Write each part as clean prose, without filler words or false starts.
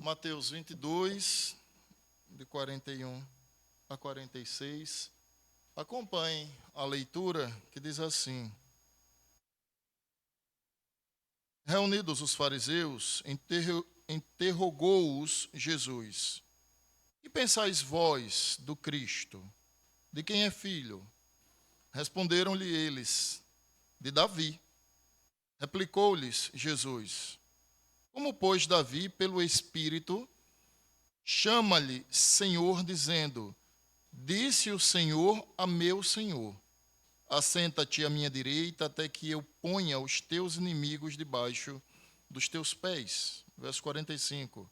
Mateus 22, de 41 a 46. Acompanhe a leitura que diz assim: Reunidos os fariseus, interrogou-os Jesus: Que pensais vós do Cristo? De quem é filho? Responderam-lhe eles: De Davi. Replicou-lhes Jesus: Como, pois, Davi, pelo Espírito, chama-lhe Senhor, dizendo: Disse o Senhor a meu Senhor: Assenta-te à minha direita, até que eu ponha os teus inimigos debaixo dos teus pés. Verso 45.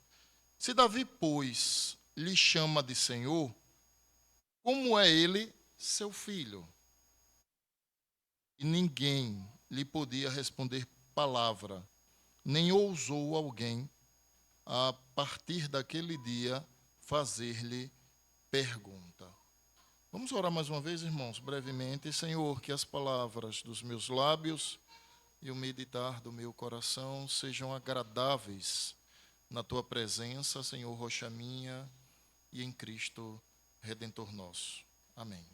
Se Davi, pois, lhe chama de Senhor, como é ele seu filho? E ninguém lhe podia responder palavra, nem ousou alguém, a partir daquele dia, fazer-lhe pergunta. Vamos orar mais uma vez, irmãos, brevemente. Senhor, que as palavras dos meus lábios e o meditar do meu coração sejam agradáveis na Tua presença, Senhor, rocha minha, e em Cristo, Redentor nosso. Amém.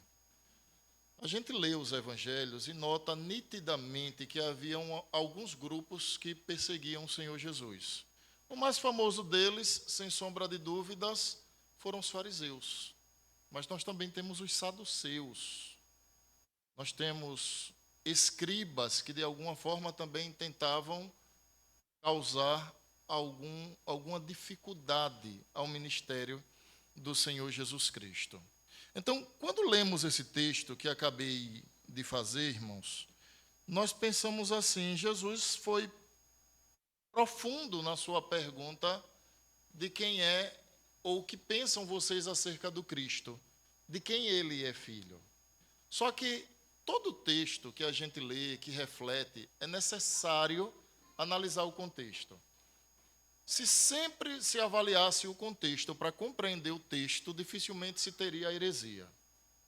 A gente lê os evangelhos e nota nitidamente que haviam alguns grupos que perseguiam o Senhor Jesus. O mais famoso deles, sem sombra de dúvidas, foram os fariseus. Mas nós também temos os saduceus. Nós temos escribas que, de alguma forma, também tentavam causar alguma dificuldade ao ministério do Senhor Jesus Cristo. Então, quando lemos esse texto que acabei de fazer, irmãos, nós pensamos assim: Jesus foi profundo na sua pergunta de quem é ou o que pensam vocês acerca do Cristo, de quem ele é filho. Só que todo texto que a gente lê, que reflete, é necessário analisar o contexto. Se sempre se avaliasse o contexto para compreender o texto, dificilmente se teria a heresia.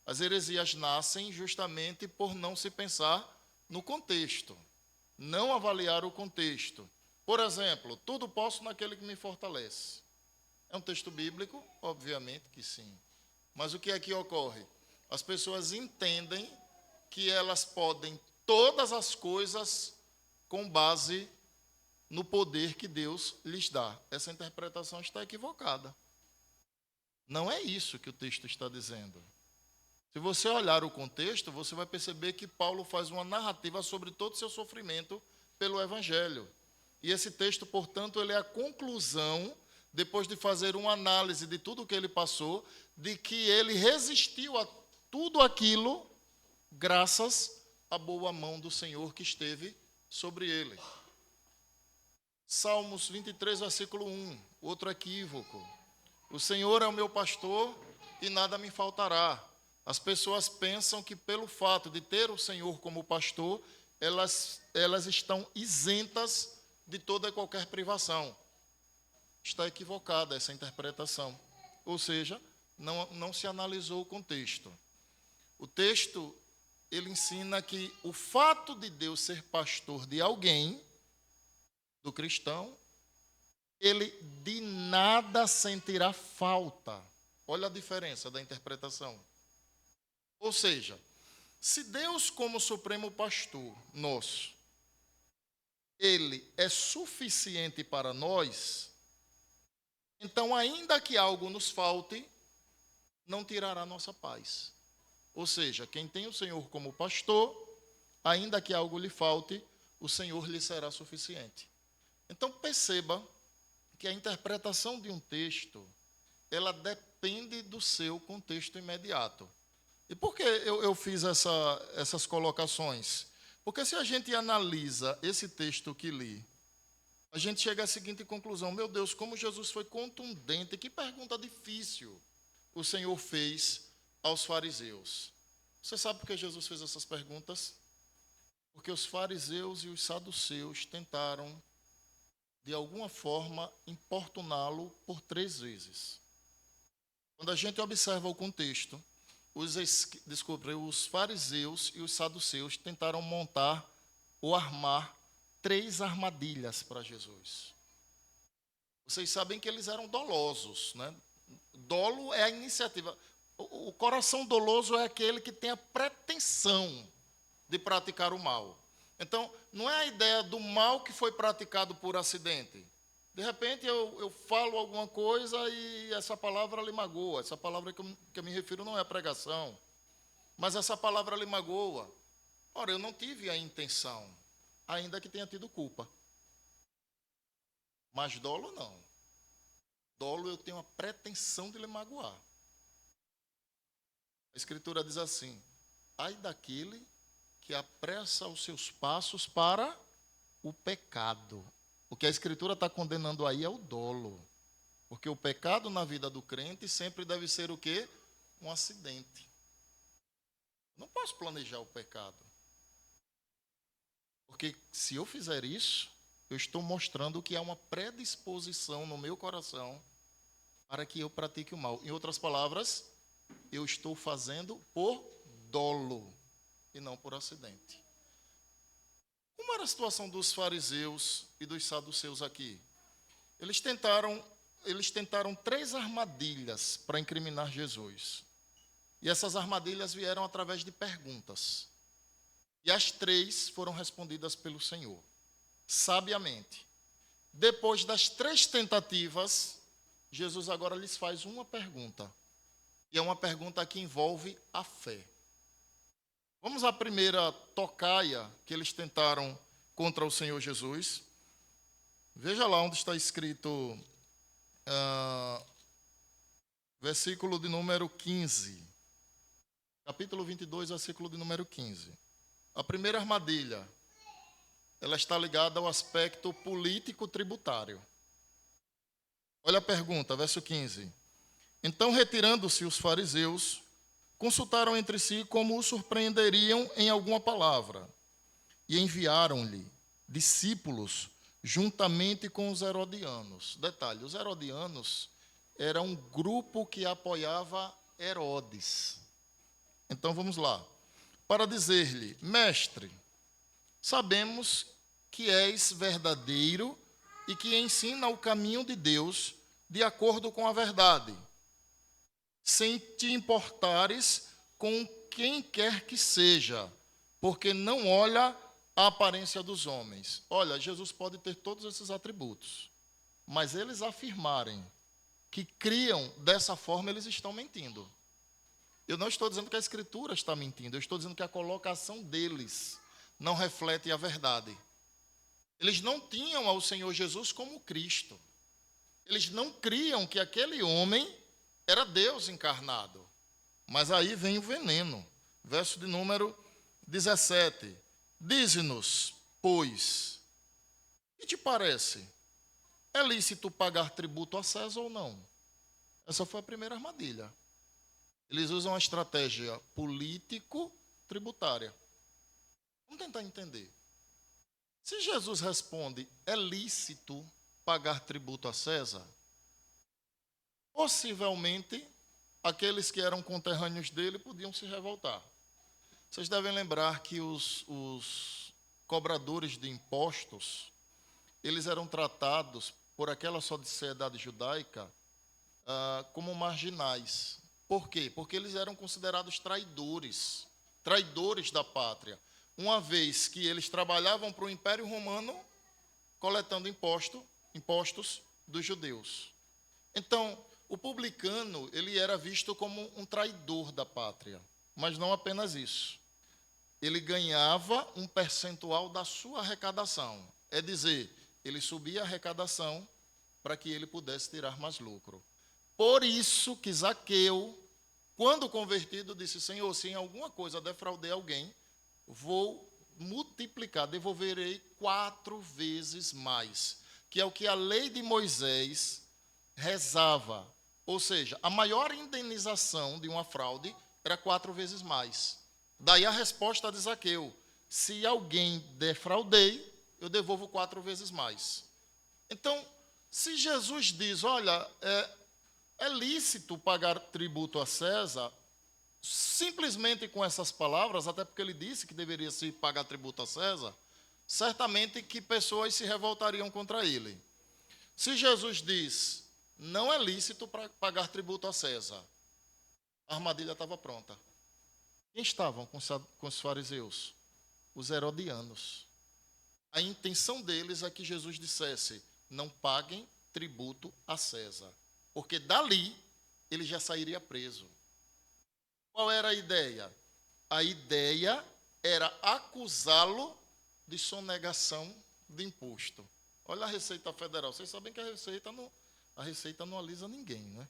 As heresias nascem justamente por não se pensar no contexto, não avaliar o contexto. Por exemplo, tudo posso naquele que me fortalece. É um texto bíblico? Obviamente que sim. Mas o que é que ocorre? As pessoas entendem que elas podem todas as coisas com base no poder que Deus lhes dá. Essa interpretação está equivocada. Não é isso que o texto está dizendo. Se você olhar o contexto, você vai perceber que Paulo faz uma narrativa sobre todo o seu sofrimento pelo Evangelho. E esse texto, portanto, ele é a conclusão, depois de fazer uma análise de tudo o que ele passou, de que ele resistiu a tudo aquilo graças à boa mão do Senhor que esteve sobre ele. Salmos 23, versículo 1, outro equívoco. O Senhor é o meu pastor e nada me faltará. As pessoas pensam que pelo fato de ter o Senhor como pastor, elas estão isentas de toda e qualquer privação. Está equivocada essa interpretação. Ou seja, não se analisou o contexto. O texto, ele ensina que o fato de Deus ser pastor de alguém, do cristão, ele de nada sentirá falta. Olha a diferença da interpretação. Ou seja, se Deus, como supremo pastor nosso, ele é suficiente para nós, então, ainda que algo nos falte, não tirará nossa paz. Ou seja, quem tem o Senhor como pastor, ainda que algo lhe falte, o Senhor lhe será suficiente. Então, perceba que a interpretação de um texto, ela depende do seu contexto imediato. E por que eu fiz essas colocações? Porque se a gente analisa esse texto que li, a gente chega à seguinte conclusão: meu Deus, como Jesus foi contundente, que pergunta difícil o Senhor fez aos fariseus. Você sabe por que Jesus fez essas perguntas? Porque os fariseus e os saduceus tentaram, de alguma forma, importuná-lo por 3 vezes. Quando a gente observa o contexto, os fariseus e os saduceus tentaram montar ou armar 3 armadilhas para Jesus. vocês sabem que eles eram dolosos, né? Dolo é a iniciativa. O coração doloso é aquele que tem a pretensão de praticar o mal. Então, não é a ideia do mal que foi praticado por acidente. De repente, eu falo alguma coisa e essa palavra lhe magoa. Essa palavra que eu me refiro não é a pregação, mas essa palavra lhe magoa. Ora, eu não tive a intenção, ainda que tenha tido culpa. Mas dolo não. Dolo eu tenho a pretensão de lhe magoar. A Escritura diz assim: ai daquele que apressa os seus passos para o pecado. O que a Escritura está condenando aí é o dolo. Porque o pecado na vida do crente sempre deve ser o quê? Um acidente. Não posso planejar o pecado. Porque se eu fizer isso, eu estou mostrando que há uma predisposição no meu coração para que eu pratique o mal. Em outras palavras, eu estou fazendo por dolo e não por acidente. Como era a situação dos fariseus e dos saduceus aqui? Eles tentaram 3 armadilhas para incriminar Jesus. E essas armadilhas vieram através de perguntas. E as 3 foram respondidas pelo Senhor, sabiamente. Depois das 3 tentativas, Jesus agora lhes faz uma pergunta. E é uma pergunta que envolve a fé. Vamos à primeira tocaia que eles tentaram contra o Senhor Jesus. Veja lá onde está escrito, versículo de número 15. Capítulo 22, versículo de número 15. A primeira armadilha, ela está ligada ao aspecto político-tributário. Olha a pergunta, verso 15. Então, retirando-se os fariseus, consultaram entre si como o surpreenderiam em alguma palavra, e enviaram-lhe discípulos juntamente com os herodianos. Detalhe, os herodianos era um grupo que apoiava Herodes. Então vamos lá. Para dizer-lhe: mestre, sabemos que és verdadeiro e que ensina o caminho de Deus de acordo com a verdade, sem te importares com quem quer que seja, porque não olha a aparência dos homens. Olha, Jesus pode ter todos esses atributos, mas eles afirmarem que criam dessa forma, eles estão mentindo. Eu não estou dizendo que a Escritura está mentindo, eu estou dizendo que a colocação deles não reflete a verdade. Eles não tinham ao Senhor Jesus como Cristo. Eles não criam que aquele homem era Deus encarnado. Mas aí vem o veneno. Verso de número 17. Dize-nos, pois, que te parece? É lícito pagar tributo a César ou não? Essa foi a primeira armadilha. Eles usam a estratégia político-tributária. Vamos tentar entender. Se Jesus responde, é lícito pagar tributo a César, possivelmente aqueles que eram conterrâneos dele podiam se revoltar. Vocês devem lembrar que os cobradores de impostos, eles eram tratados por aquela sociedade judaica como marginais. Por quê? Porque eles eram considerados traidores da pátria, uma vez que eles trabalhavam para o Império Romano coletando impostos dos judeus. Então, o publicano, ele era visto como um traidor da pátria, mas não apenas isso. Ele ganhava um percentual da sua arrecadação, é dizer, ele subia a arrecadação para que ele pudesse tirar mais lucro. Por isso que Zaqueu, quando convertido, disse: Senhor, se em alguma coisa defraudei alguém, vou multiplicar, devolverei 4 vezes mais, que é o que a lei de Moisés rezava. Ou seja, a maior indenização de uma fraude era 4 vezes mais. Daí a resposta de Zaqueu: se alguém defraudei, eu devolvo 4 vezes mais. Então, se Jesus diz, olha, é lícito pagar tributo a César, simplesmente com essas palavras, até porque ele disse que deveria se pagar tributo a César, certamente que pessoas se revoltariam contra ele. Se Jesus diz, não é lícito para pagar tributo a César, a armadilha estava pronta. Quem estavam com os fariseus? Os herodianos. A intenção deles é que Jesus dissesse, não paguem tributo a César, porque dali ele já sairia preso. Qual era a ideia? A ideia era acusá-lo de sonegação de imposto. Olha a Receita Federal. Vocês sabem que a Receita não alisa ninguém, né?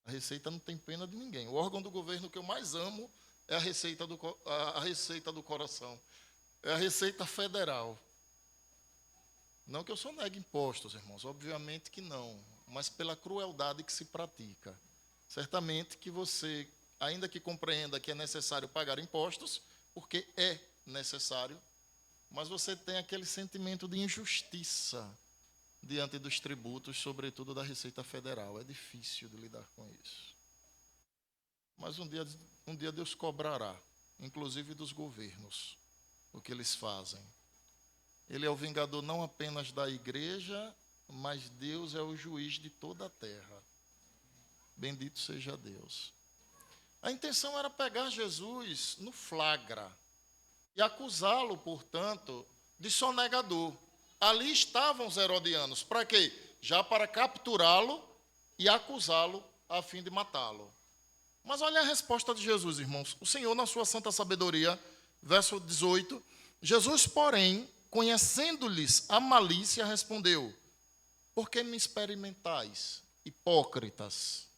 A Receita não tem pena de ninguém. O órgão do governo que eu mais amo é a Receita do Coração. É a Receita Federal. Não que eu sonegue impostos, irmãos, obviamente que não, mas pela crueldade que se pratica. Certamente que você, ainda que compreenda que é necessário pagar impostos, porque é necessário, mas você tem aquele sentimento de injustiça diante dos tributos, sobretudo da Receita Federal. É difícil de lidar com isso. Mas um dia Deus cobrará, inclusive dos governos, o que eles fazem. Ele é o vingador não apenas da igreja, mas Deus é o juiz de toda a terra. Bendito seja Deus. A intenção era pegar Jesus no flagra e acusá-lo, portanto, de sonegador. Ali estavam os herodianos. Para quê? Já para capturá-lo e acusá-lo a fim de matá-lo. Mas olha a resposta de Jesus, irmãos. O Senhor, na sua santa sabedoria, verso 18, Jesus, porém, conhecendo-lhes a malícia, respondeu, por que me experimentais, hipócritas?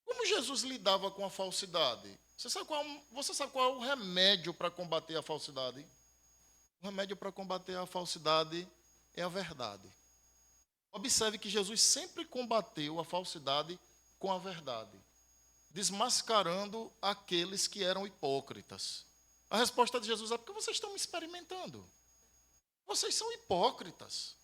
Como Jesus lidava com a falsidade? Você sabe qual é o remédio para combater a falsidade? O remédio para combater a falsidade é a verdade. Observe que Jesus sempre combateu a falsidade com a verdade, desmascarando aqueles que eram hipócritas. A resposta de Jesus é porque vocês estão me experimentando. Vocês são hipócritas.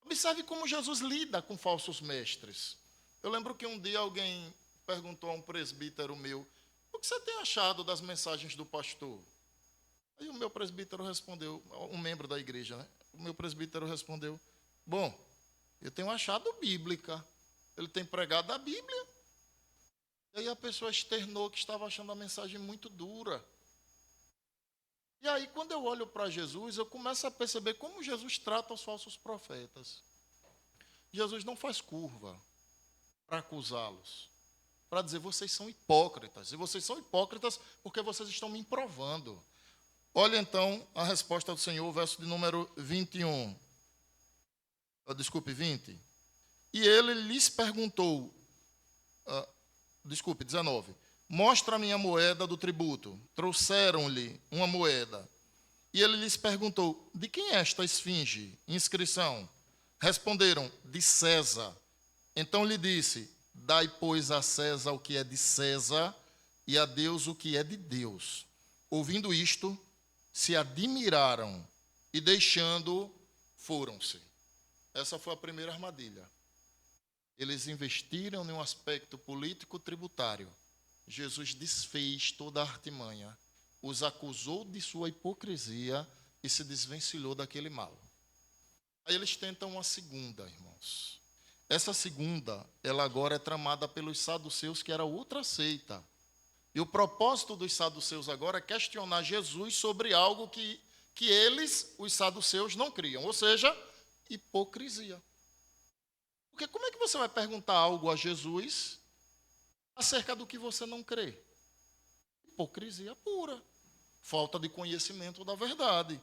Observe como Jesus lida com falsos mestres. Eu lembro que um dia alguém perguntou a um presbítero meu, o que você tem achado das mensagens do pastor? Aí o meu presbítero respondeu, um membro da igreja, né? O meu presbítero respondeu, bom, eu tenho achado bíblica. Ele tem pregado a Bíblia. E aí a pessoa externou que estava achando a mensagem muito dura. E aí, quando eu olho para Jesus, eu começo a perceber como Jesus trata os falsos profetas. Jesus não faz curva para acusá-los, para dizer, vocês são hipócritas. E vocês são hipócritas porque vocês estão me provando. Olha então a resposta do Senhor, verso de número 21. Desculpe, 20. E ele lhes perguntou, 19. Mostra-me a moeda do tributo. Trouxeram-lhe uma moeda. E ele lhes perguntou, de quem é esta esfinge? Inscrição. Responderam, de César. Então lhe disse, dai, pois, a César o que é de César, e a Deus o que é de Deus. Ouvindo isto, se admiraram, e deixando, foram-se. Essa foi a primeira armadilha. Eles investiram em um aspecto político-tributário. Jesus desfez toda a artimanha, os acusou de sua hipocrisia e se desvencilhou daquele mal. Aí eles tentam uma segunda, irmãos. Essa segunda, ela agora é tramada pelos saduceus, que era outra seita. E o propósito dos saduceus agora é questionar Jesus sobre algo que eles, os saduceus, não criam, ou seja, hipocrisia. Porque como é que você vai perguntar algo a Jesus acerca do que você não crê? Hipocrisia pura. Falta de conhecimento da verdade.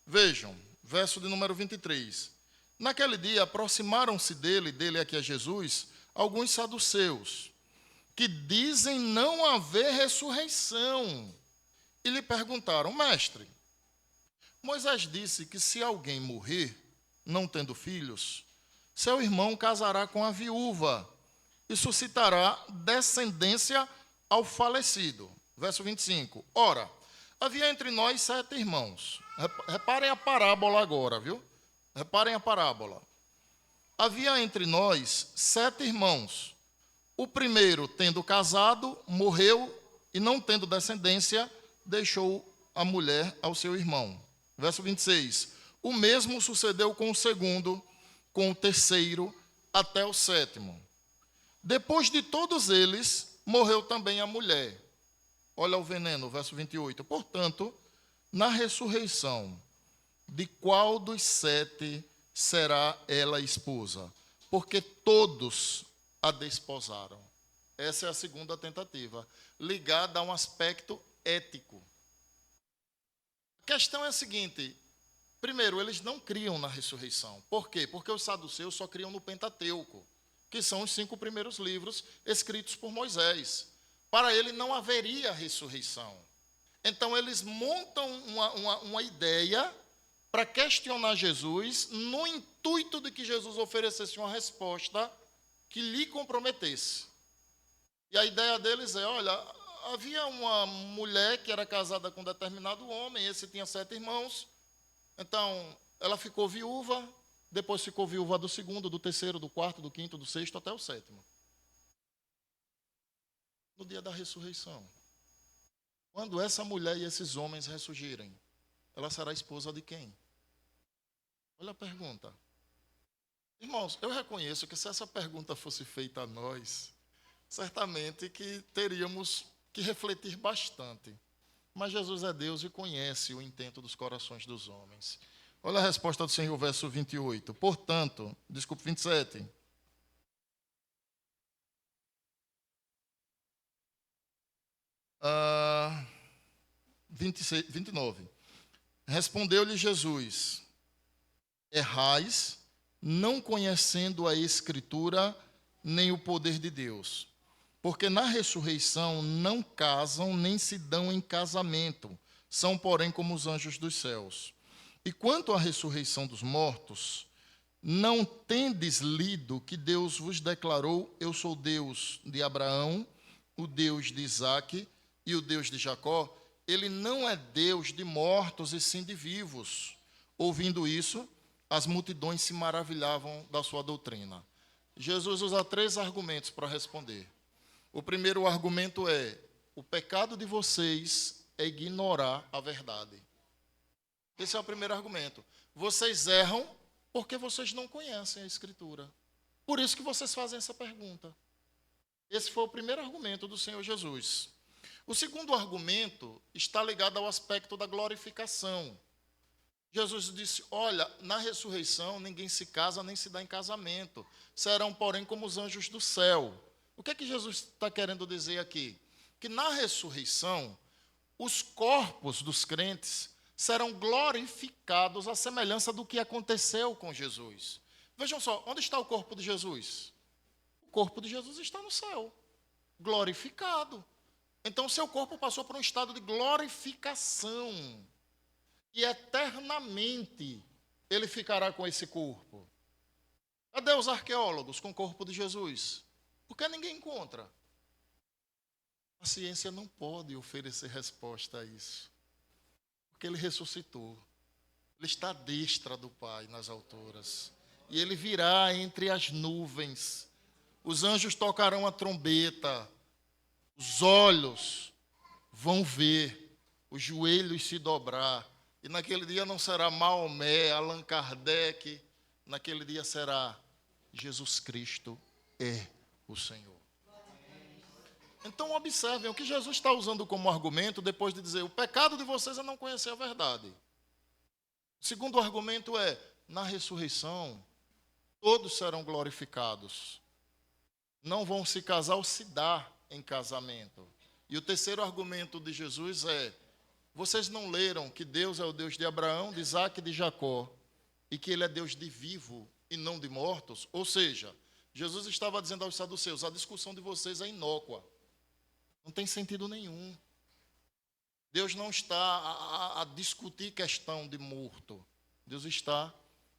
Vejam, verso de número 23. Naquele dia aproximaram-se dele aqui é Jesus, alguns saduceus, que dizem não haver ressurreição. E lhe perguntaram, mestre, Moisés disse que se alguém morrer, não tendo filhos, seu irmão casará com a viúva e suscitará descendência ao falecido. Verso 25. Ora, havia entre nós 7 irmãos. Reparem a parábola agora, viu? Reparem a parábola. Havia entre nós 7 irmãos. O primeiro, tendo casado, morreu e não tendo descendência, deixou a mulher ao seu irmão. Verso 26. O mesmo sucedeu com o segundo, com o terceiro, até o sétimo. Depois de todos eles, morreu também a mulher. Olha o veneno, verso 28. Portanto, na ressurreição, de qual dos 7 será ela esposa? Porque todos a desposaram. Essa é a segunda tentativa, ligada a um aspecto ético. A questão é a seguinte: primeiro, eles não criam na ressurreição. Por quê? Porque os saduceus só criam no Pentateuco, que são os 5 primeiros livros escritos por Moisés. Para ele não haveria ressurreição. Então eles montam uma ideia para questionar Jesus, no intuito de que Jesus oferecesse uma resposta que lhe comprometesse. E a ideia deles é, olha, havia uma mulher que era casada com um determinado homem, esse tinha 7 irmãos, então ela ficou viúva, depois ficou viúva do segundo, do terceiro, do quarto, do quinto, do sexto, até o sétimo. No dia da ressurreição, quando essa mulher e esses homens ressurgirem, ela será esposa de quem? Olha a pergunta. Irmãos, eu reconheço que se essa pergunta fosse feita a nós, certamente que teríamos que refletir bastante. Mas Jesus é Deus e conhece o intento dos corações dos homens. Olha a resposta do Senhor, verso 28. Portanto, 27. 29. Respondeu-lhe Jesus: errais, não conhecendo a Escritura nem o poder de Deus. Porque na ressurreição não casam nem se dão em casamento, são, porém, como os anjos dos céus. E quanto à ressurreição dos mortos, não tendes lido que Deus vos declarou: eu sou Deus de Abraão, o Deus de Isaque e o Deus de Jacó? Ele não é Deus de mortos e sim de vivos. Ouvindo isso, as multidões se maravilhavam da sua doutrina. Jesus usa 3 argumentos para responder. O primeiro argumento é: o pecado de vocês é ignorar a verdade. Esse é o primeiro argumento. Vocês erram porque vocês não conhecem a Escritura. Por isso que vocês fazem essa pergunta. Esse foi o primeiro argumento do Senhor Jesus. O segundo argumento está ligado ao aspecto da glorificação. Jesus disse: olha, na ressurreição ninguém se casa nem se dá em casamento. Serão, porém, como os anjos do céu. O que é que Jesus está querendo dizer aqui? Que na ressurreição, os corpos dos crentes serão glorificados à semelhança do que aconteceu com Jesus. Vejam só, onde está o corpo de Jesus? O corpo de Jesus está no céu, glorificado. Então, seu corpo passou por um estado de glorificação. E eternamente ele ficará com esse corpo. Cadê os arqueólogos com o corpo de Jesus? Porque ninguém encontra. A ciência não pode oferecer resposta a isso. Porque ele ressuscitou. Ele está à destra do Pai nas alturas. E ele virá entre as nuvens. Os anjos tocarão a trombeta. Os olhos vão ver. Os joelhos se dobrar. E naquele dia não será Maomé, Allan Kardec. Naquele dia será Jesus Cristo é o Senhor. Então observem o que Jesus está usando como argumento depois de dizer: o pecado de vocês é não conhecer a verdade. O segundo argumento é: na ressurreição todos serão glorificados. Não vão se casar ou se dar em casamento. E o terceiro argumento de Jesus é: vocês não leram que Deus é o Deus de Abraão, de Isaque e de Jacó, e que ele é Deus de vivo e não de mortos? Ou seja, Jesus estava dizendo aos saduceus: a discussão de vocês é inócua. Não tem sentido nenhum. Deus não está a discutir questão de morto. Deus está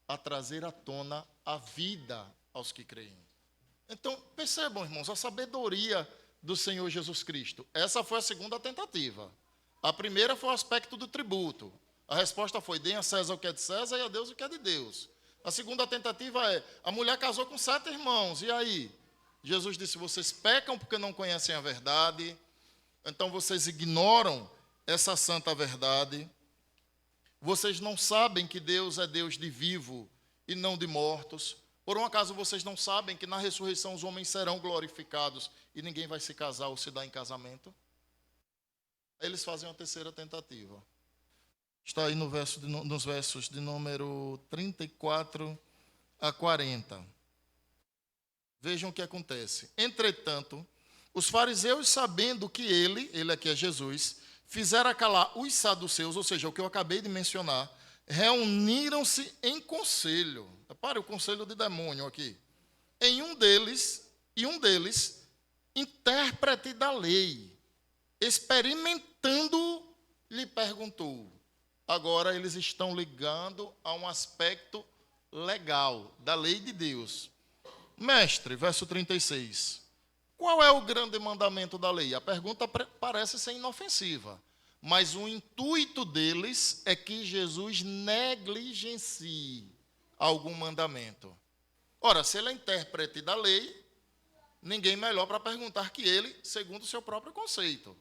a trazer à tona a vida aos que creem. Então, percebam, irmãos, a sabedoria do Senhor Jesus Cristo. Essa foi a segunda tentativa. A primeira foi o aspecto do tributo. A resposta foi: deem a César o que é de César e a Deus o que é de Deus. A segunda tentativa é: a mulher casou com 7 irmãos, e aí? Jesus disse: vocês pecam porque não conhecem a verdade, então vocês ignoram essa santa verdade. Vocês não sabem que Deus é Deus de vivo e não de mortos? Por um acaso vocês não sabem que na ressurreição os homens serão glorificados e ninguém vai se casar ou se dar em casamento? Aí eles fazem uma terceira tentativa. Está aí nos versos de número 34 a 40. Vejam o que acontece. Entretanto, os fariseus, sabendo que ele aqui é Jesus, fizera calar os saduceus, ou seja, o que eu acabei de mencionar, reuniram-se em conselho. Repare o conselho de demônio aqui. Um deles, intérprete da lei, experimentando, lhe perguntou. Agora eles estão ligando a um aspecto legal da lei de Deus. Mestre, verso 36. Qual é o grande mandamento da lei? A pergunta parece ser inofensiva, mas o intuito deles é que Jesus negligencie algum mandamento. Ora, se ele é intérprete da lei, ninguém melhor para perguntar que ele, segundo o seu próprio conceito.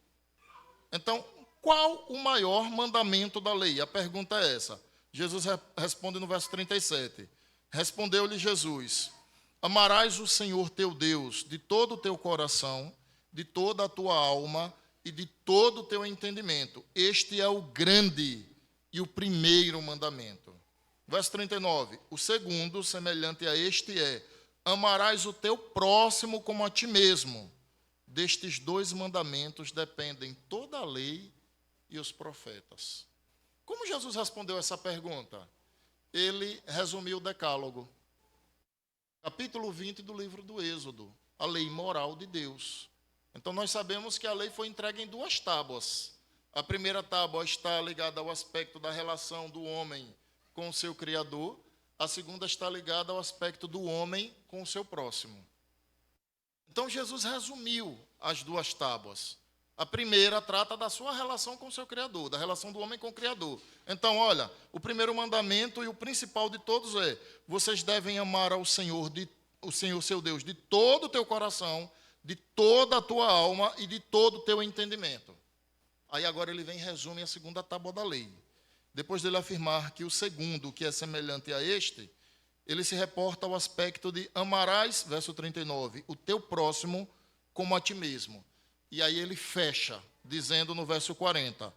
Então, qual o maior mandamento da lei? A pergunta é essa. Jesus responde no verso 37. Respondeu-lhe Jesus: amarás o Senhor teu Deus de todo o teu coração, de toda a tua alma e de todo o teu entendimento. Este é o grande e o primeiro mandamento. Verso 39. O segundo, semelhante a este, é: amarás o teu próximo como a ti mesmo. Destes dois mandamentos dependem toda a lei e os profetas. Como Jesus respondeu essa pergunta? Ele resumiu o decálogo. Capítulo 20 do livro do Êxodo, a lei moral de Deus. Então nós sabemos que a lei foi entregue em duas tábuas. A primeira tábua está ligada ao aspecto da relação do homem com o seu Criador. A segunda está ligada ao aspecto do homem com o seu próximo. Então Jesus resumiu as duas tábuas. A primeira trata da sua relação com o seu Criador, da relação do homem com o Criador. Então, olha, o primeiro mandamento e o principal de todos é: vocês devem amar ao Senhor, o Senhor seu Deus, de todo o teu coração, de toda a tua alma e de todo o teu entendimento. Aí agora ele vem e resume a segunda tábua da lei. Depois dele afirmar que o segundo, que é semelhante a este, ele se reporta ao aspecto de amarás, verso 39, o teu próximo como a ti mesmo. E aí ele fecha, dizendo no verso 40,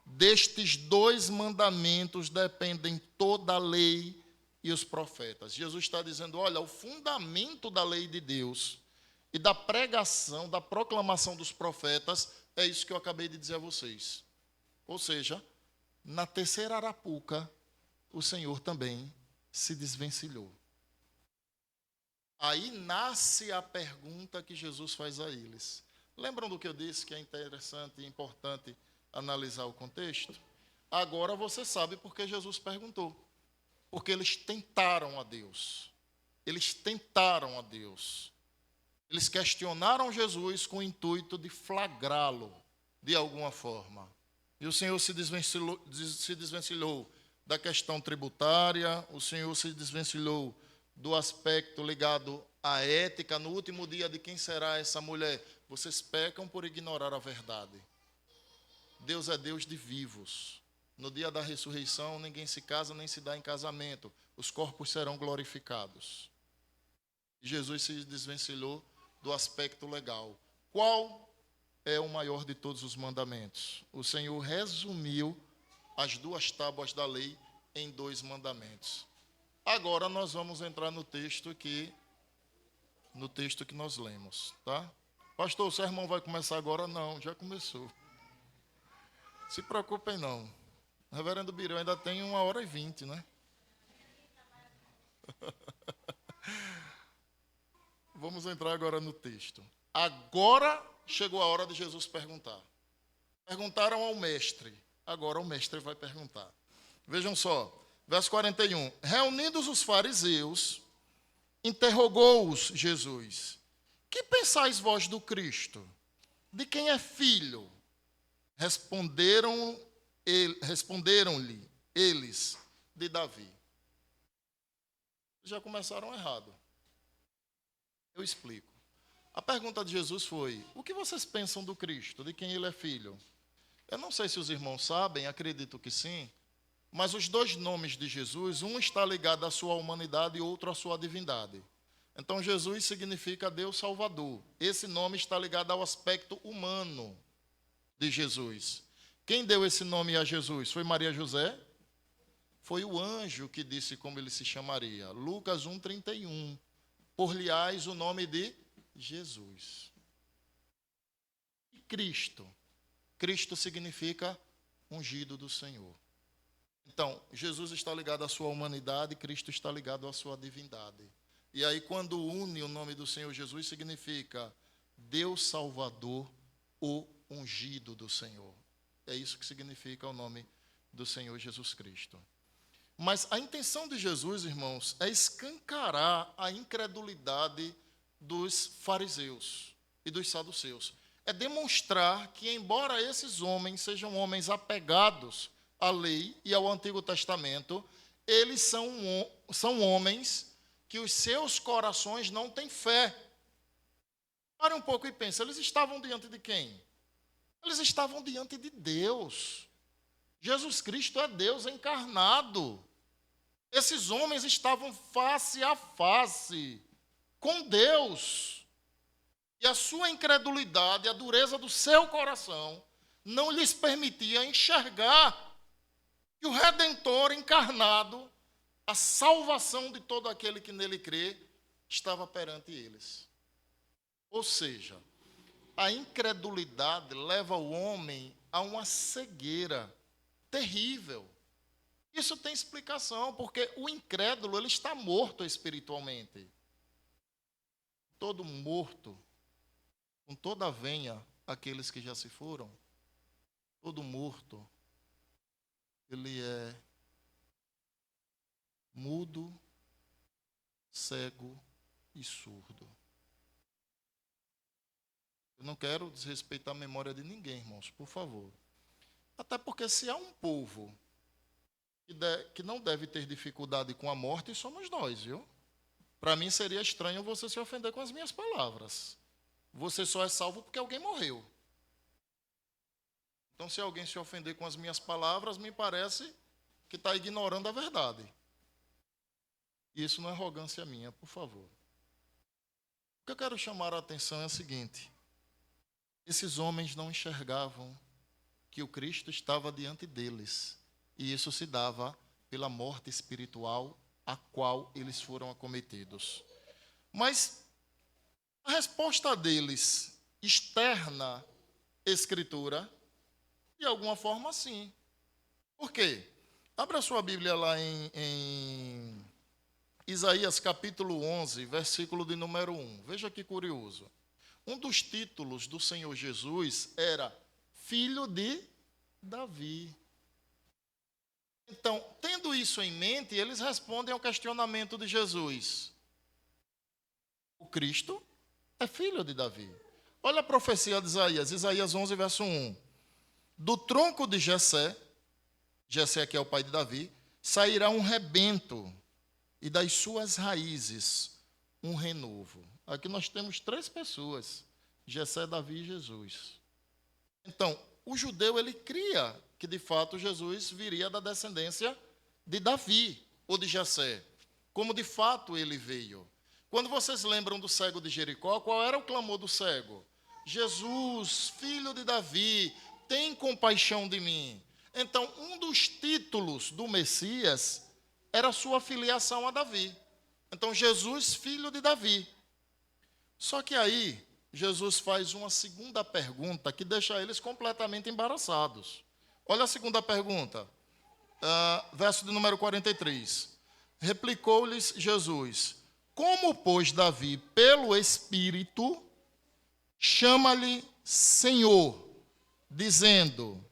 destes dois mandamentos dependem toda a lei e os profetas. Jesus está dizendo, olha, o fundamento da lei de Deus e da pregação, da proclamação dos profetas, é isso que eu acabei de dizer a vocês. Ou seja, na terceira arapuca, o Senhor também se desvencilhou. Aí nasce a pergunta que Jesus faz a eles. Lembram do que eu disse, que é interessante e importante analisar o contexto? Agora você sabe por que Jesus perguntou. Porque eles tentaram a Deus. Eles tentaram a Deus. Eles questionaram Jesus com o intuito de flagrá-lo de alguma forma. E o Senhor se desvencilhou da questão tributária, o Senhor se desvencilhou do aspecto ligado à ética. No último dia de quem será essa mulher? Vocês pecam por ignorar a verdade. Deus é Deus de vivos. No dia da ressurreição, ninguém se casa nem se dá em casamento. Os corpos serão glorificados. Jesus se desvencilhou do aspecto legal. Qual é o maior de todos os mandamentos? O Senhor resumiu as duas tábuas da lei em dois mandamentos. Agora nós vamos entrar no texto que nós lemos, tá? Pastor, o sermão vai começar agora? Não, já começou. Se preocupem não. O reverendo Birão ainda tem 1h20, né? Vamos entrar agora no texto. Agora chegou a hora de Jesus perguntar. Perguntaram ao mestre. Agora o mestre vai perguntar. Vejam só, verso 41. Reunidos os fariseus, interrogou-os Jesus. Que pensais vós do Cristo? De quem é filho? Responderam-lhe eles, de Davi. Já começaram errado. Eu explico. A pergunta de Jesus foi: o que vocês pensam do Cristo? De quem ele é filho? Eu não sei se os irmãos sabem, acredito que sim, Mas os dois nomes de Jesus, um está ligado à sua humanidade e outro à sua divindade. Então, Jesus significa Deus Salvador. Esse nome está ligado ao aspecto humano de Jesus. Quem deu esse nome a Jesus? Foi Maria José? Foi o anjo que disse como ele se chamaria. Lucas 1,31. Por-lhe-ás o nome de Jesus. E Cristo? Cristo significa ungido do Senhor. Então, Jesus está ligado à sua humanidade, Cristo está ligado à sua divindade. E aí, quando une o nome do Senhor Jesus, significa Deus Salvador, o ungido do Senhor. É isso que significa o nome do Senhor Jesus Cristo. Mas a intenção de Jesus, irmãos, é escancarar a incredulidade dos fariseus e dos saduceus. É demonstrar que, embora esses homens sejam homens apegados à lei e ao Antigo Testamento, eles são homens que os seus corações não têm fé. Pare um pouco e pense, eles estavam diante de quem? Eles estavam diante de Deus. Jesus Cristo é Deus encarnado. Esses homens estavam face a face com Deus. E a sua incredulidade, a dureza do seu coração, não lhes permitia enxergar que o Redentor encarnado, a salvação de todo aquele que nele crê, estava perante eles. Ou seja, a incredulidade leva o homem a uma cegueira terrível. Isso tem explicação, porque o incrédulo ele está morto espiritualmente. Todo morto, com toda a venha, aqueles que já se foram, todo morto, ele é mudo, cego e surdo. Eu não quero desrespeitar a memória de ninguém, irmãos, por favor. Até porque se há um povo que não deve ter dificuldade com a morte, somos nós, viu? Para mim seria estranho você se ofender com as minhas palavras. Você só é salvo porque alguém morreu. Então, se alguém se ofender com as minhas palavras, me parece que está ignorando a verdade. E isso não é arrogância minha, por favor. O que eu quero chamar a atenção é o seguinte: esses homens não enxergavam que o Cristo estava diante deles. E isso se dava pela morte espiritual a qual eles foram acometidos. Mas a resposta deles, externa Escritura, de alguma forma sim. Por quê? Abra sua Bíblia lá em Isaías capítulo 11, versículo de número 1. Veja que curioso. Um dos títulos do Senhor Jesus era Filho de Davi. Então, tendo isso em mente, eles respondem ao questionamento de Jesus. O Cristo é filho de Davi. Olha a profecia de Isaías, Isaías 11, verso 1. Do tronco de Jessé, Jessé que é o pai de Davi, sairá um rebento, e das suas raízes um renovo. Aqui nós temos três pessoas, Jessé, Davi e Jesus. Então, o judeu, ele cria que, de fato, Jesus viria da descendência de Davi, ou de Jessé, como, de fato, ele veio. Quando vocês lembram do cego de Jericó, qual era o clamor do cego? Jesus, filho de Davi, tem compaixão de mim. Então, um dos títulos do Messias era a sua filiação a Davi. Então, Jesus, filho de Davi. Só que aí, Jesus faz uma segunda pergunta que deixa eles completamente embaraçados. Olha a segunda pergunta, verso de número 43. Replicou-lhes Jesus: como, pois, Davi, pelo Espírito, chama-lhe Senhor, dizendo: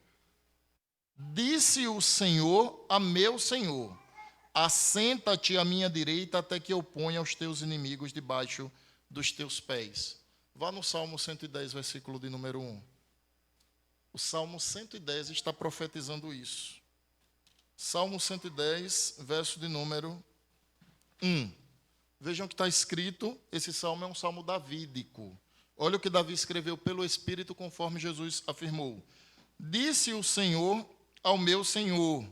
disse o Senhor a meu Senhor, assenta-te à minha direita até que eu ponha os teus inimigos debaixo dos teus pés. Vá no Salmo 110, versículo de número 1. O Salmo 110 está profetizando isso. Salmo 110, verso de número 1. Vejam o que está escrito, esse salmo é um salmo davídico. Olha o que Davi escreveu pelo Espírito, conforme Jesus afirmou. Disse o Senhor ao meu Senhor: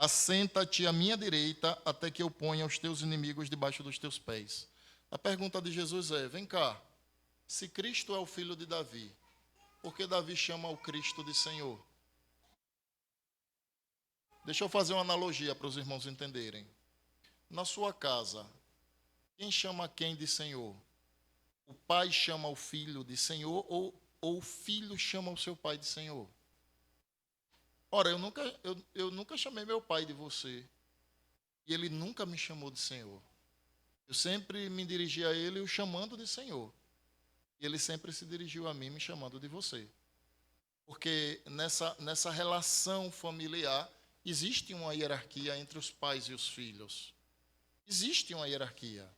assenta-te à minha direita, até que eu ponha os teus inimigos debaixo dos teus pés. A pergunta de Jesus é, vem cá, se Cristo é o filho de Davi, por que Davi chama o Cristo de Senhor? Deixa eu fazer uma analogia para os irmãos entenderem. Na sua casa, quem chama quem de Senhor? O pai chama o filho de Senhor ou o filho chama o seu pai de Senhor? Ora, eu nunca chamei meu pai de você. E ele nunca me chamou de Senhor. Eu sempre me dirigi a ele o chamando de Senhor. E ele sempre se dirigiu a mim me chamando de você. Porque nessa relação familiar existe uma hierarquia entre os pais e os filhos. Existe uma hierarquia.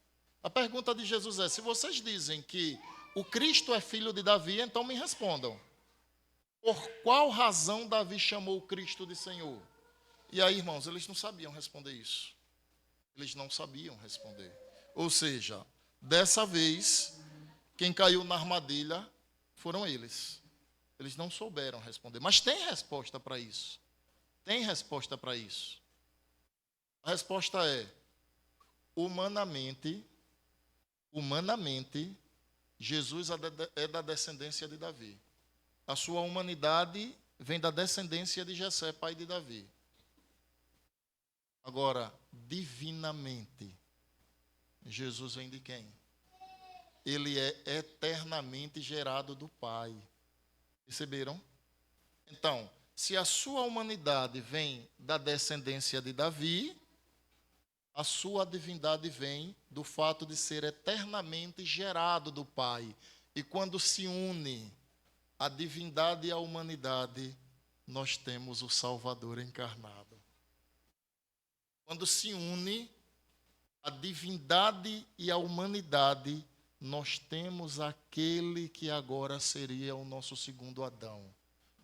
A pergunta de Jesus é, se vocês dizem que o Cristo é filho de Davi, então me respondam. Por qual razão Davi chamou o Cristo de Senhor? E aí, irmãos, eles não sabiam responder isso. Eles não sabiam responder. Ou seja, dessa vez, quem caiu na armadilha foram eles. Eles não souberam responder. Mas tem resposta para isso. Tem resposta para isso. A resposta é, humanamente, Jesus é da descendência de Davi. A sua humanidade vem da descendência de Jessé, pai de Davi. Agora, divinamente, Jesus vem de quem? Ele é eternamente gerado do Pai. Perceberam? Então, se a sua humanidade vem da descendência de Davi, a sua divindade vem do fato de ser eternamente gerado do Pai. E quando se une a divindade e a humanidade, nós temos o Salvador encarnado. Quando se une a divindade e a humanidade, nós temos aquele que agora seria o nosso segundo Adão,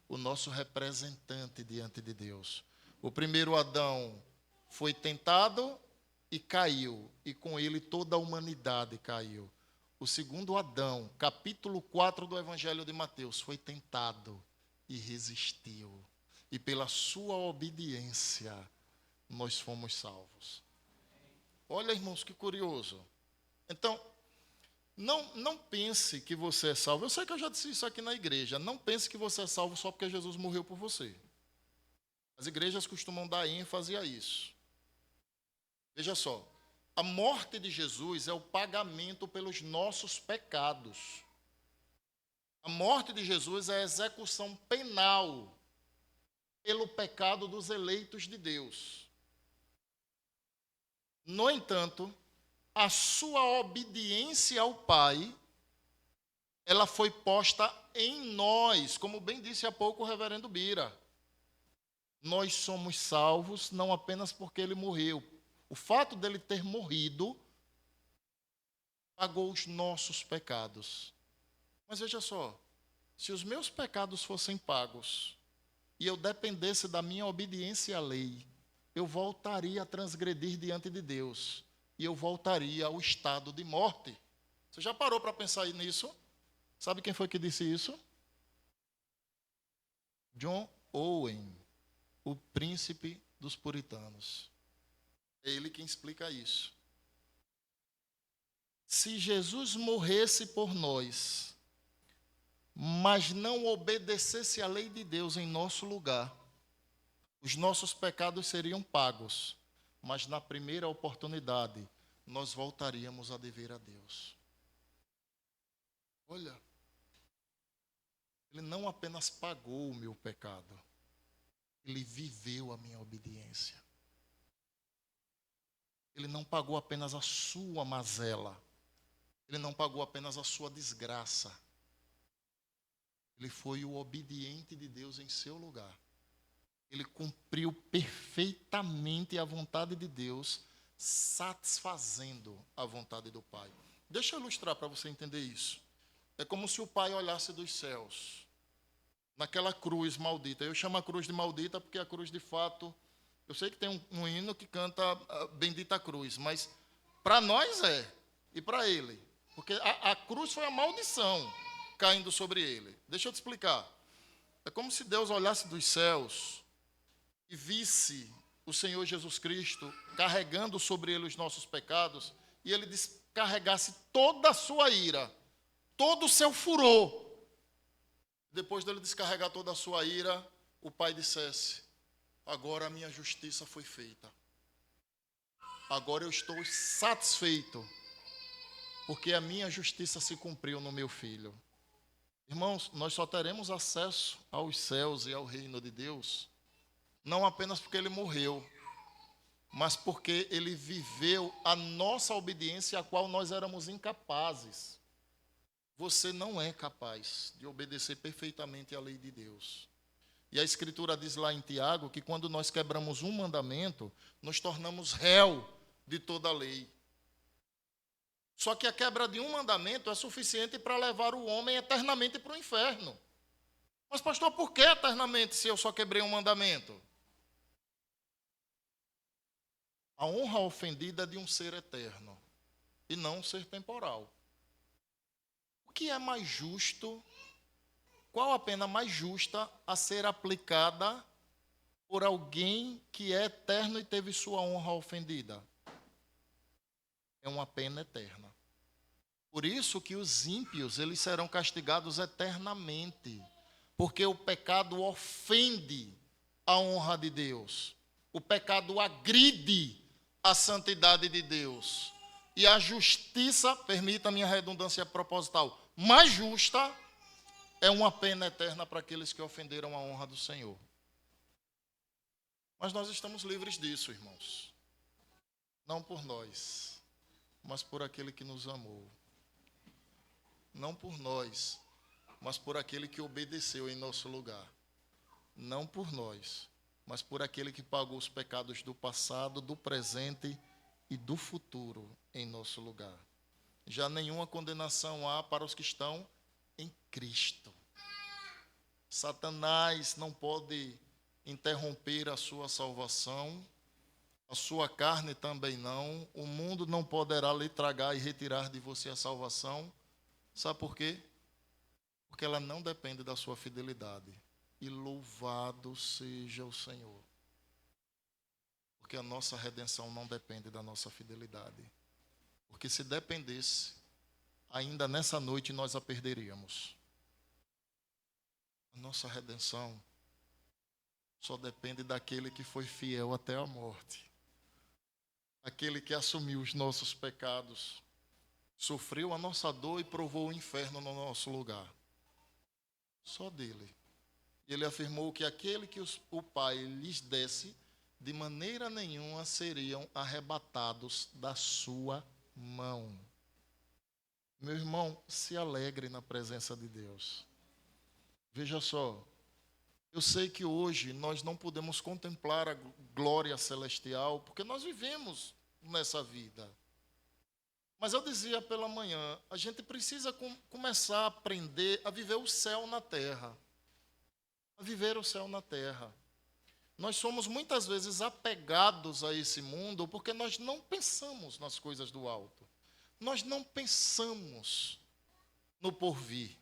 o nosso representante diante de Deus. O primeiro Adão foi tentado e caiu, e com ele toda a humanidade caiu. O segundo Adão, capítulo 4 do Evangelho de Mateus, foi tentado e resistiu. E pela sua obediência, nós fomos salvos. Olha, irmãos, que curioso. Então, não pense que você é salvo. Eu sei que eu já disse isso aqui na igreja. Não pense que você é salvo só porque Jesus morreu por você. As igrejas costumam dar ênfase a isso. Veja só. A morte de Jesus é o pagamento pelos nossos pecados. A morte de Jesus é a execução penal pelo pecado dos eleitos de Deus. No entanto, a sua obediência ao Pai, ela foi posta em nós, como bem disse há pouco o reverendo Bira. Nós somos salvos não apenas porque ele morreu. O fato dele ter morrido pagou os nossos pecados. Mas veja só, se os meus pecados fossem pagos e eu dependesse da minha obediência à lei, eu voltaria a transgredir diante de Deus e eu voltaria ao estado de morte. Você já parou para pensar nisso? Sabe quem foi que disse isso? John Owen, o príncipe dos puritanos. É ele quem explica isso. Se Jesus morresse por nós, mas não obedecesse à lei de Deus em nosso lugar, os nossos pecados seriam pagos, mas na primeira oportunidade, nós voltaríamos a dever a Deus. Olha, ele não apenas pagou o meu pecado, ele viveu a minha obediência. Ele não pagou apenas a sua mazela. Ele não pagou apenas a sua desgraça. Ele foi o obediente de Deus em seu lugar. Ele cumpriu perfeitamente a vontade de Deus, satisfazendo a vontade do Pai. Deixa eu ilustrar para você entender isso. É como se o Pai olhasse dos céus, naquela cruz maldita. Eu chamo a cruz de maldita porque a cruz, de fato, eu sei que tem um hino que canta Bendita Cruz, mas para nós é, e para ele. Porque a cruz foi a maldição caindo sobre ele. Deixa eu te explicar. É como se Deus olhasse dos céus e visse o Senhor Jesus Cristo, carregando sobre ele os nossos pecados, e ele descarregasse toda a sua ira, todo o seu furor. Depois dele descarregar toda a sua ira, o Pai dissesse: agora a minha justiça foi feita. Agora eu estou satisfeito, porque a minha justiça se cumpriu no meu Filho. Irmãos, nós só teremos acesso aos céus e ao reino de Deus, não apenas porque ele morreu, mas porque ele viveu a nossa obediência, a qual nós éramos incapazes. Você não é capaz de obedecer perfeitamente à lei de Deus. E a Escritura diz lá em Tiago que quando nós quebramos um mandamento, nos tornamos réu de toda a lei. Só que a quebra de um mandamento é suficiente para levar o homem eternamente para o inferno. Mas, pastor, por que eternamente se eu só quebrei um mandamento? A honra ofendida é de um ser eterno e não um ser temporal. O que é mais justo? Qual a pena mais justa a ser aplicada por alguém que é eterno e teve sua honra ofendida? É uma pena eterna. Por isso que os ímpios, eles serão castigados eternamente, porque o pecado ofende a honra de Deus. O pecado agride a santidade de Deus. E a justiça, permita a minha redundância proposital, mais justa é uma pena eterna para aqueles que ofenderam a honra do Senhor. Mas nós estamos livres disso, irmãos. Não por nós, mas por aquele que nos amou. Não por nós, mas por aquele que obedeceu em nosso lugar. Não por nós, mas por aquele que pagou os pecados do passado, do presente e do futuro em nosso lugar. Já nenhuma condenação há para os que estão em Cristo. Satanás não pode interromper a sua salvação, a sua carne também não, o mundo não poderá lhe tragar e retirar de você a salvação. Sabe por quê? Porque ela não depende da sua fidelidade. E louvado seja o Senhor. Porque a nossa redenção não depende da nossa fidelidade. Porque se dependesse, ainda nessa noite nós a perderíamos. A nossa redenção só depende daquele que foi fiel até a morte. Aquele que assumiu os nossos pecados, sofreu a nossa dor e provou o inferno no nosso lugar. Só dele. Ele afirmou que aquele que o Pai lhes desse, de maneira nenhuma seriam arrebatados da sua mão. Meu irmão, se alegre na presença de Deus. Veja só, eu sei que hoje nós não podemos contemplar a glória celestial, porque nós vivemos nessa vida. Mas eu dizia pela manhã, a gente precisa começar a aprender a viver o céu na terra. A viver o céu na terra. Nós somos muitas vezes apegados a esse mundo porque nós não pensamos nas coisas do alto. Nós não pensamos no porvir.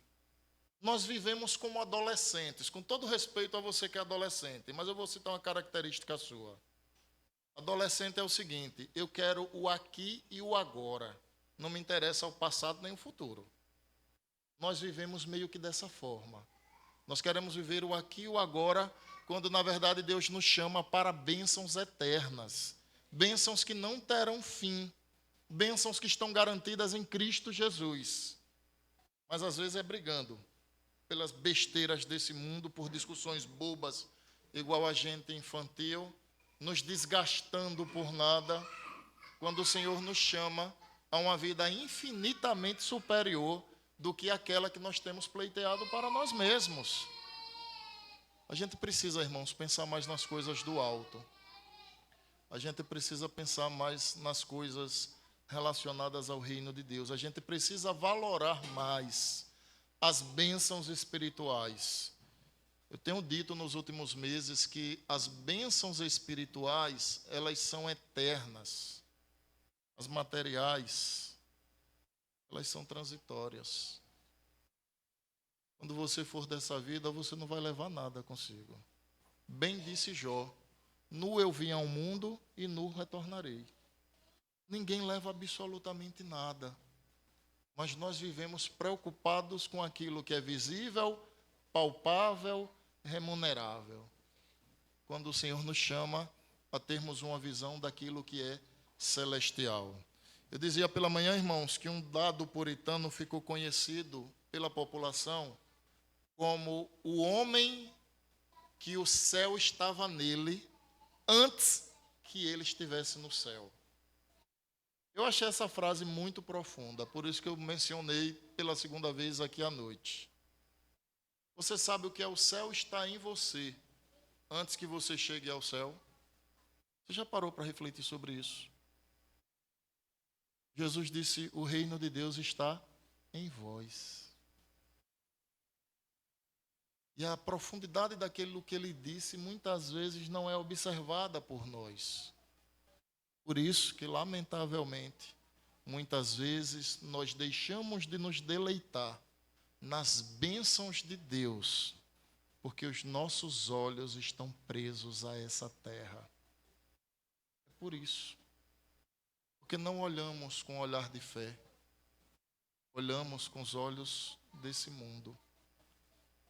Nós vivemos como adolescentes, com todo respeito a você que é adolescente, mas eu vou citar uma característica sua. Adolescente é o seguinte: eu quero o aqui e o agora. Não me interessa o passado nem o futuro. Nós vivemos meio que dessa forma. Nós queremos viver o aqui e o agora, quando na verdade Deus nos chama para bênçãos eternas. Bênçãos que não terão fim. Bênçãos que estão garantidas em Cristo Jesus. Mas às vezes é brigando pelas besteiras desse mundo, por discussões bobas, igual a gente infantil, nos desgastando por nada, quando o Senhor nos chama a uma vida infinitamente superior do que aquela que nós temos pleiteado para nós mesmos. A gente precisa, irmãos, pensar mais nas coisas do alto. A gente precisa pensar mais nas coisas relacionadas ao reino de Deus. A gente precisa valorar mais as bênçãos espirituais. Eu tenho dito nos últimos meses que as bênçãos espirituais, elas são eternas. As materiais, elas são transitórias. Quando você for dessa vida, você não vai levar nada consigo. Bem disse Jó: Nu eu vim ao mundo e nu retornarei. Ninguém leva absolutamente nada. Mas nós vivemos preocupados com aquilo que é visível, palpável, remunerável. Quando o Senhor nos chama a termos uma visão daquilo que é celestial. Eu dizia pela manhã, irmãos, que um dado puritano ficou conhecido pela população como o homem que o céu estava nele antes que ele estivesse no céu. Eu achei essa frase muito profunda, por isso que eu mencionei pela segunda vez aqui à noite. Você sabe o que é o céu está em você antes que você chegue ao céu? Você já parou para refletir sobre isso? Jesus disse: o reino de Deus está em vós. E a profundidade daquilo que ele disse muitas vezes não é observada por nós. Por isso que, lamentavelmente, muitas vezes nós deixamos de nos deleitar nas bênçãos de Deus, porque os nossos olhos estão presos a essa terra. É por isso. Porque não olhamos com o olhar de fé, olhamos com os olhos desse mundo.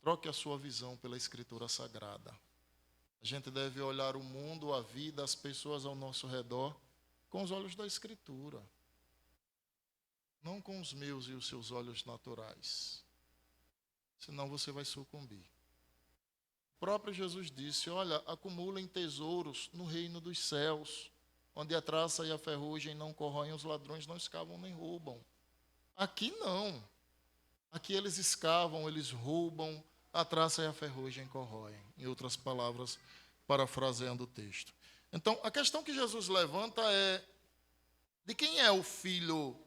Troque a sua visão pela Escritura Sagrada. A gente deve olhar o mundo, a vida, as pessoas ao nosso redor com os olhos da Escritura. Não com os meus e os seus olhos naturais. Senão você vai sucumbir. O próprio Jesus disse: olha, acumulem tesouros no reino dos céus, onde a traça e a ferrugem não corroem, os ladrões não escavam nem roubam. Aqui não. Aqui eles escavam, eles roubam, a traça e a ferrugem corroem. Em outras palavras, parafraseando o texto. Então, a questão que Jesus levanta é: de quem é o filho,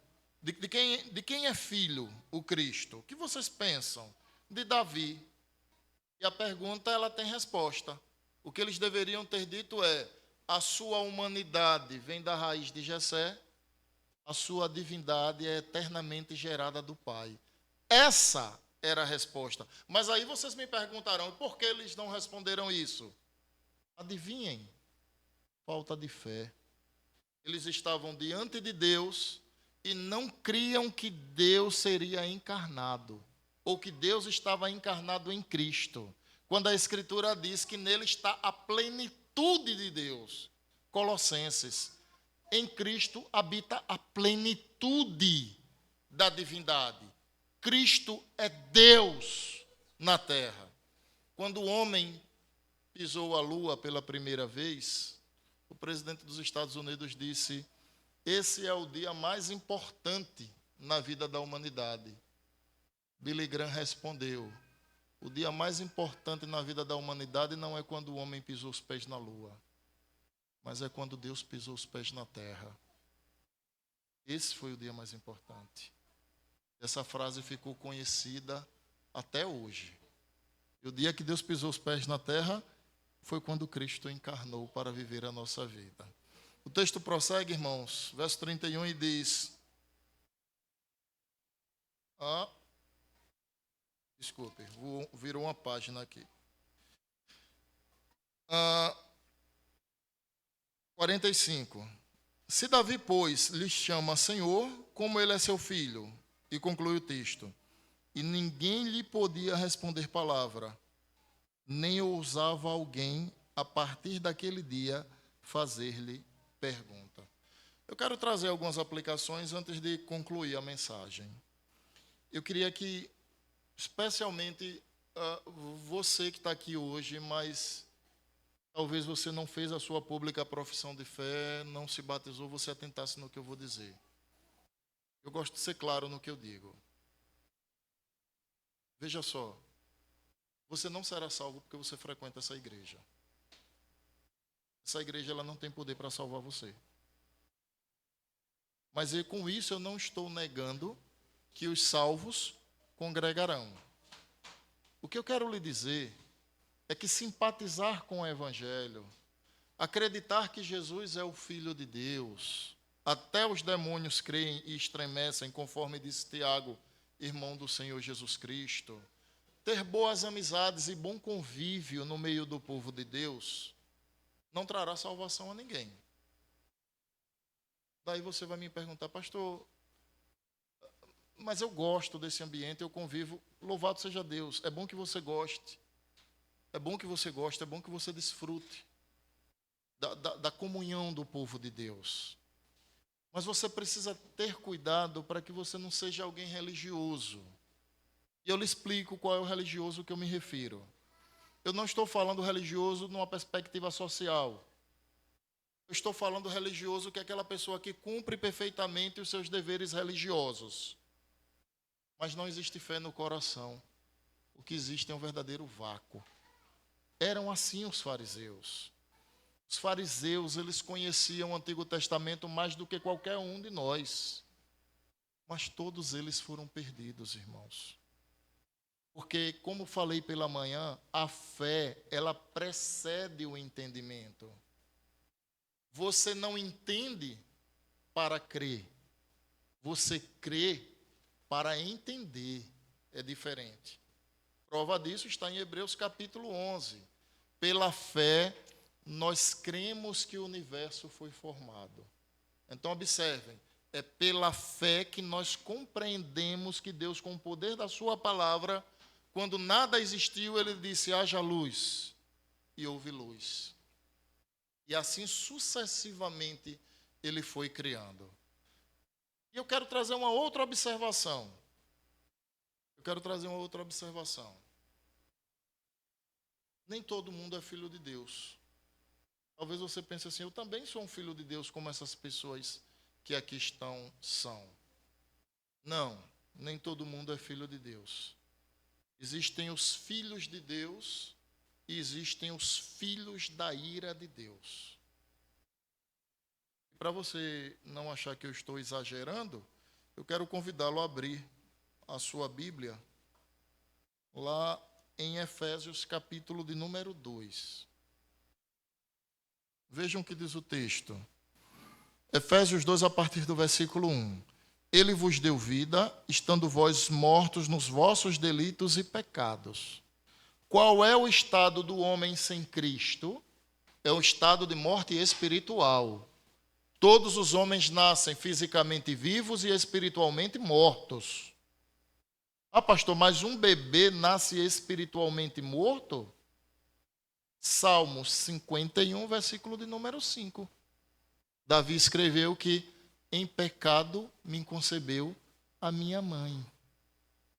de quem é filho o Cristo? O que vocês pensam? De Davi. E a pergunta, ela tem resposta. O que eles deveriam ter dito é: a sua humanidade vem da raiz de Jessé, a sua divindade é eternamente gerada do Pai. Essa era a resposta. Mas aí vocês me perguntarão: por que eles não responderam isso? Adivinhem, falta de fé. Eles estavam diante de Deus e não criam que Deus seria encarnado, ou que Deus estava encarnado em Cristo, quando a Escritura diz que nele está a plenitude de Deus. Colossenses: em Cristo habita a plenitude da divindade. Cristo é Deus na terra. Quando o homem pisou a lua pela primeira vez, o presidente dos Estados Unidos disse: esse é o dia mais importante na vida da humanidade. Billy Graham respondeu: o dia mais importante na vida da humanidade não é quando o homem pisou os pés na lua, mas é quando Deus pisou os pés na terra. Esse foi o dia mais importante. Essa frase ficou conhecida até hoje. E o dia que Deus pisou os pés na terra foi quando Cristo encarnou para viver a nossa vida. O texto prossegue, irmãos, verso 31, e diz: desculpe, virou uma página aqui. 45. Se Davi, pois, lhe chama Senhor, como ele é seu filho? E conclui o texto: e ninguém lhe podia responder palavra, nem ousava alguém, a partir daquele dia, fazer-lhe pergunta. Eu quero trazer algumas aplicações antes de concluir a mensagem. Eu queria que, especialmente, você que está aqui hoje, mas talvez você não fez a sua pública profissão de fé, não se batizou, você atentasse no que eu vou dizer. Eu gosto de ser claro no que eu digo. Veja só, você não será salvo porque você frequenta essa igreja. Essa igreja, ela não tem poder para salvar você. Mas com isso eu não estou negando que os salvos congregarão. O que eu quero lhe dizer é que simpatizar com o Evangelho, acreditar que Jesus é o Filho de Deus, até os demônios creem e estremecem, conforme disse Tiago, irmão do Senhor Jesus Cristo, ter boas amizades e bom convívio no meio do povo de Deus, não trará salvação a ninguém. Daí você vai me perguntar, pastor, mas eu gosto desse ambiente, eu convivo. Louvado seja Deus. É bom que você goste. É bom que você goste, é bom que você desfrute da comunhão do povo de Deus. Mas você precisa ter cuidado para que você não seja alguém religioso. E eu lhe explico qual é o religioso que eu me refiro. Eu não estou falando religioso numa perspectiva social. Eu estou falando religioso que é aquela pessoa que cumpre perfeitamente os seus deveres religiosos. Mas não existe fé no coração. O que existe é um verdadeiro vácuo. Eram assim os fariseus. Os fariseus, eles conheciam o Antigo Testamento mais do que qualquer um de nós. Mas todos eles foram perdidos, irmãos. Porque, como falei pela manhã, a fé, ela precede o entendimento. Você não entende para crer. Você crê para entender. É diferente. Prova disso está em Hebreus capítulo 11. Pela fé, nós cremos que o universo foi formado. Então, observem. É pela fé que nós compreendemos que Deus, com o poder da sua palavra, quando nada existiu, ele disse, haja luz, e houve luz. E assim sucessivamente ele foi criando. E eu quero trazer uma outra observação. Nem todo mundo é filho de Deus. Talvez você pense assim, eu também sou um filho de Deus, como essas pessoas que aqui estão são. Não, nem todo mundo é filho de Deus. Existem os filhos de Deus e existem os filhos da ira de Deus. Para você não achar que eu estou exagerando, eu quero convidá-lo a abrir a sua Bíblia lá em Efésios capítulo de número 2. Vejam o que diz o texto. Efésios 2, a partir do versículo 1. Ele vos deu vida, estando vós mortos nos vossos delitos e pecados. Qual é o estado do homem sem Cristo? É o estado de morte espiritual. Todos os homens nascem fisicamente vivos e espiritualmente mortos. Ah, pastor, mas um bebê nasce espiritualmente morto? Salmos 51, versículo de número 5. Davi escreveu que em pecado me concebeu a minha mãe.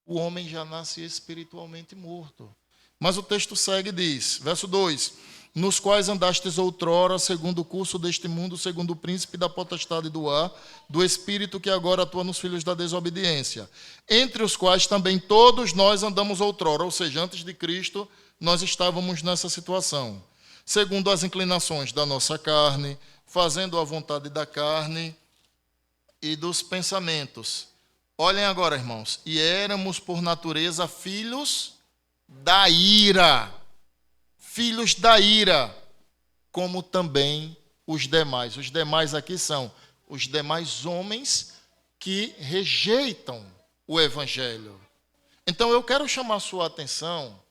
O homem já nasce espiritualmente morto. Mas o texto segue e diz, verso 2, nos quais andastes outrora, segundo o curso deste mundo, segundo o príncipe da potestade do ar, do espírito que agora atua nos filhos da desobediência, entre os quais também todos nós andamos outrora, ou seja, antes de Cristo, nós estávamos nessa situação, segundo as inclinações da nossa carne, fazendo a vontade da carne e dos pensamentos. Olhem agora, irmãos. E éramos, por natureza, filhos da ira. Filhos da ira, como também os demais. Os demais aqui são os demais homens que rejeitam o Evangelho. Então, eu quero chamar a sua atenção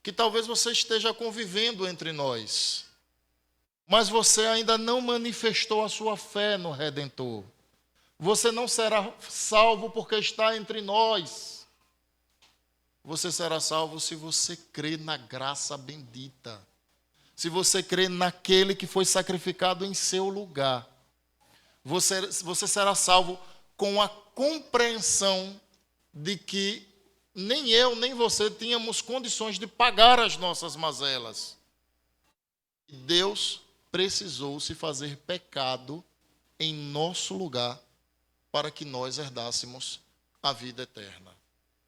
que talvez você esteja convivendo entre nós, mas você ainda não manifestou a sua fé no Redentor. Você não será salvo porque está entre nós. Você será salvo se você crer na graça bendita. Se você crer naquele que foi sacrificado em seu lugar. Você será salvo com a compreensão de que nem eu, nem você tínhamos condições de pagar as nossas mazelas. Deus precisou se fazer pecado em nosso lugar para que nós herdássemos a vida eterna.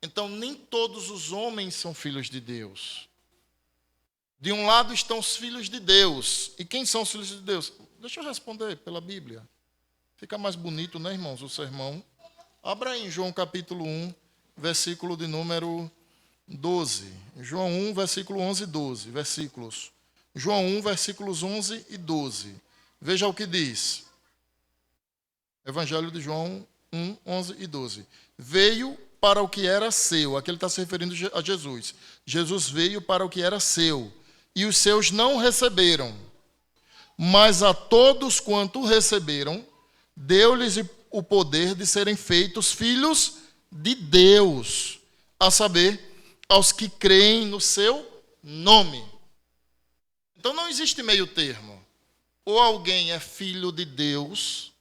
Então, nem todos os homens são filhos de Deus. De um lado estão os filhos de Deus. E quem são os filhos de Deus? Deixa eu responder pela Bíblia. Fica mais bonito, né, irmãos, o sermão. Abra aí em João capítulo 1, versículo de número 12. João 1, versículo 11 e 12. Versículos. João 1, versículos 11 e 12. Veja o que diz. Evangelho de João 1, 11 e 12. Veio para o que era seu. Aqui ele está se referindo a Jesus. Jesus veio para o que era seu. E os seus não receberam. Mas a todos quanto o receberam, deu-lhes o poder de serem feitos filhos de Deus, a saber, aos que creem no seu nome. Então não existe meio termo. Ou alguém é filho de Deus,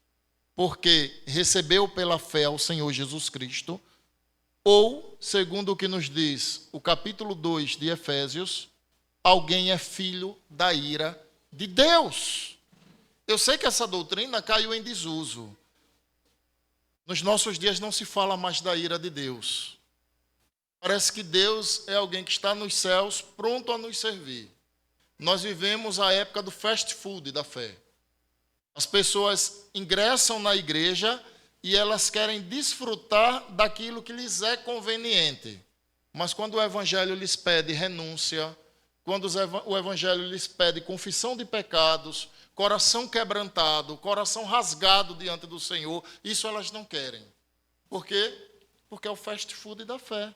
porque recebeu pela fé ao Senhor Jesus Cristo, ou, segundo o que nos diz o capítulo 2 de Efésios, alguém é filho da ira de Deus. Eu sei que essa doutrina caiu em desuso. Nos nossos dias não se fala mais da ira de Deus. Parece que Deus é alguém que está nos céus, pronto a nos servir. Nós vivemos a época do fast food da fé. As pessoas ingressam na igreja e elas querem desfrutar daquilo que lhes é conveniente. Mas quando o evangelho lhes pede renúncia, quando o evangelho lhes pede confissão de pecados, coração quebrantado, coração rasgado diante do Senhor, isso elas não querem. Por quê? Porque é o fast food da fé.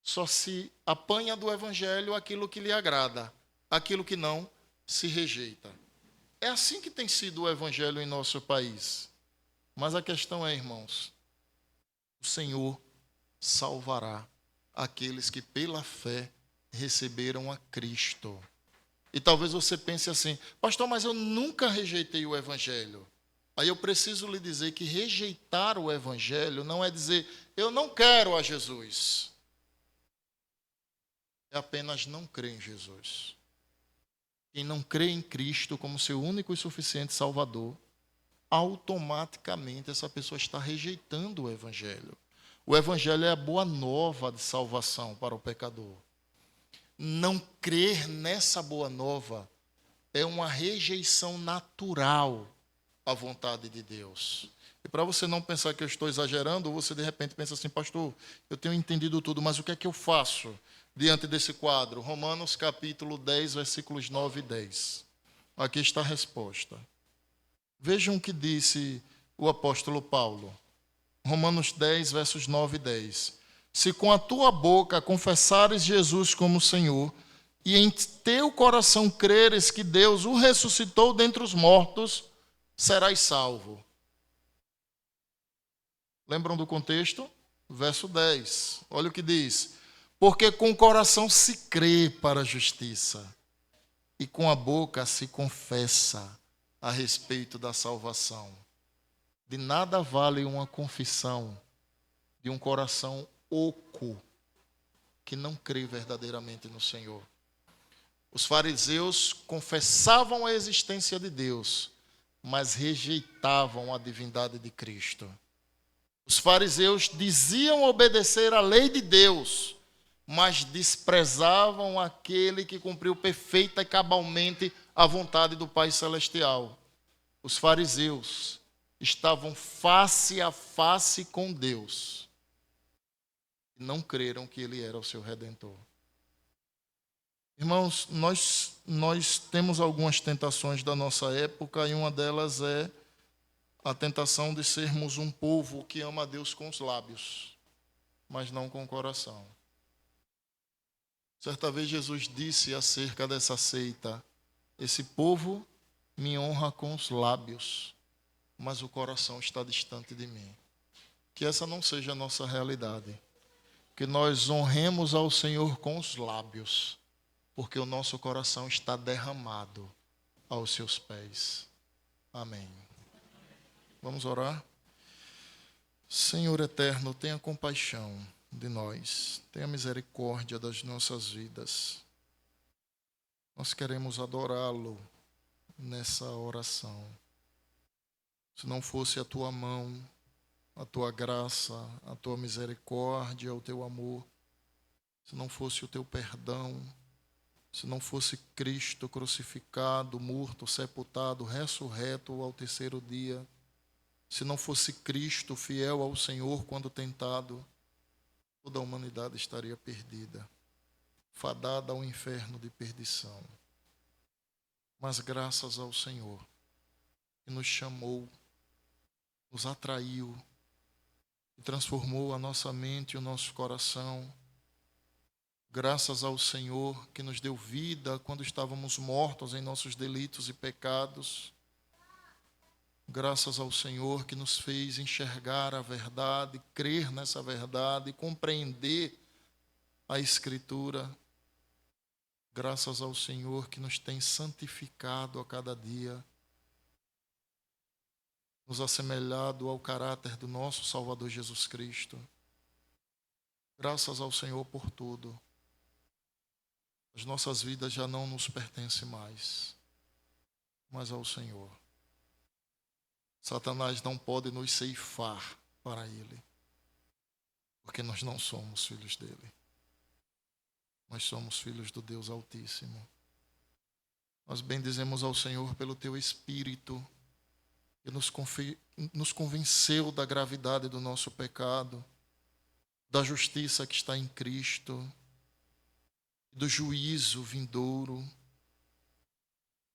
Só se apanha do evangelho aquilo que lhe agrada, aquilo que não se rejeita. É assim que tem sido o evangelho em nosso país. Mas a questão é, irmãos, o Senhor salvará aqueles que pela fé receberam a Cristo. E talvez você pense assim, pastor, mas eu nunca rejeitei o evangelho. Aí eu preciso lhe dizer que rejeitar o evangelho não é dizer, eu não quero a Jesus. É apenas não crer em Jesus. Quem não crê em Cristo como seu único e suficiente Salvador, automaticamente essa pessoa está rejeitando o evangelho. O evangelho é a boa nova de salvação para o pecador. Não crer nessa boa nova é uma rejeição natural à vontade de Deus. E para você não pensar que eu estou exagerando, você de repente pensa assim, pastor, eu tenho entendido tudo, mas o que é que eu faço diante desse quadro? Romanos capítulo 10, versículos 9 e 10. Aqui está a resposta. Vejam o que disse o apóstolo Paulo. Romanos 10, versos 9 e 10. Se com a tua boca confessares Jesus como Senhor, e em teu coração creres que Deus o ressuscitou dentre os mortos, serás salvo. Lembram do contexto? Verso 10. Olha o que diz. Porque com o coração se crê para a justiça, e com a boca se confessa a respeito da salvação. De nada vale uma confissão de um coração oco, que não crê verdadeiramente no Senhor. Os fariseus confessavam a existência de Deus, mas rejeitavam a divindade de Cristo. Os fariseus diziam obedecer à lei de Deus, mas desprezavam aquele que cumpriu perfeita e cabalmente a vontade do Pai Celestial. Os fariseus estavam face a face com Deus e não creram que Ele era o seu Redentor. Irmãos, nós temos algumas tentações da nossa época e uma delas é a tentação de sermos um povo que ama a Deus com os lábios, mas não com o coração. Certa vez Jesus disse acerca dessa seita, esse povo me honra com os lábios, mas o coração está distante de mim. Que essa não seja a nossa realidade. Que nós honremos ao Senhor com os lábios, porque o nosso coração está derramado aos seus pés. Amém. Vamos orar? Senhor eterno, tenha compaixão de nós, tenha misericórdia das nossas vidas. Nós queremos adorá-lo nessa oração. Se não fosse a tua mão, a tua graça, a tua misericórdia, o teu amor, se não fosse o teu perdão, se não fosse Cristo crucificado, morto, sepultado, ressurreto ao terceiro dia, se não fosse Cristo fiel ao Senhor quando tentado, toda a humanidade estaria perdida, fadada ao inferno de perdição. Mas graças ao Senhor, que nos chamou, nos atraiu, e transformou a nossa mente e o nosso coração, Graças ao Senhor que nos deu vida quando estávamos mortos em nossos delitos e pecados. Graças ao Senhor que nos fez enxergar a verdade, crer nessa verdade, compreender a Escritura. Graças ao Senhor que nos tem santificado a cada dia, nos assemelhado ao caráter do nosso Salvador Jesus Cristo. Graças ao Senhor por tudo. As nossas vidas já não nos pertencem mais, mas ao Senhor. Satanás não pode nos ceifar para Ele, porque nós não somos filhos dele. Nós somos filhos do Deus Altíssimo. Nós bendizemos ao Senhor pelo Teu Espírito, que nos convenceu da gravidade do nosso pecado, da justiça que está em Cristo, do juízo vindouro.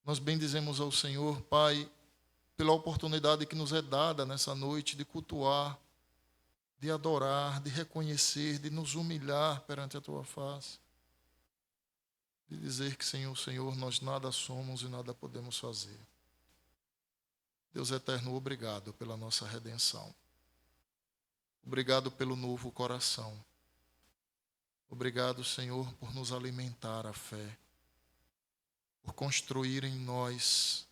Nós bendizemos ao Senhor, Pai, pela oportunidade que nos é dada nessa noite de cultuar, de adorar, de reconhecer, de nos humilhar perante a Tua face, de dizer que sem o Senhor nós nada somos e nada podemos fazer. Deus eterno, obrigado pela nossa redenção. Obrigado pelo novo coração. Obrigado, Senhor, por nos alimentar a fé, por construir em nós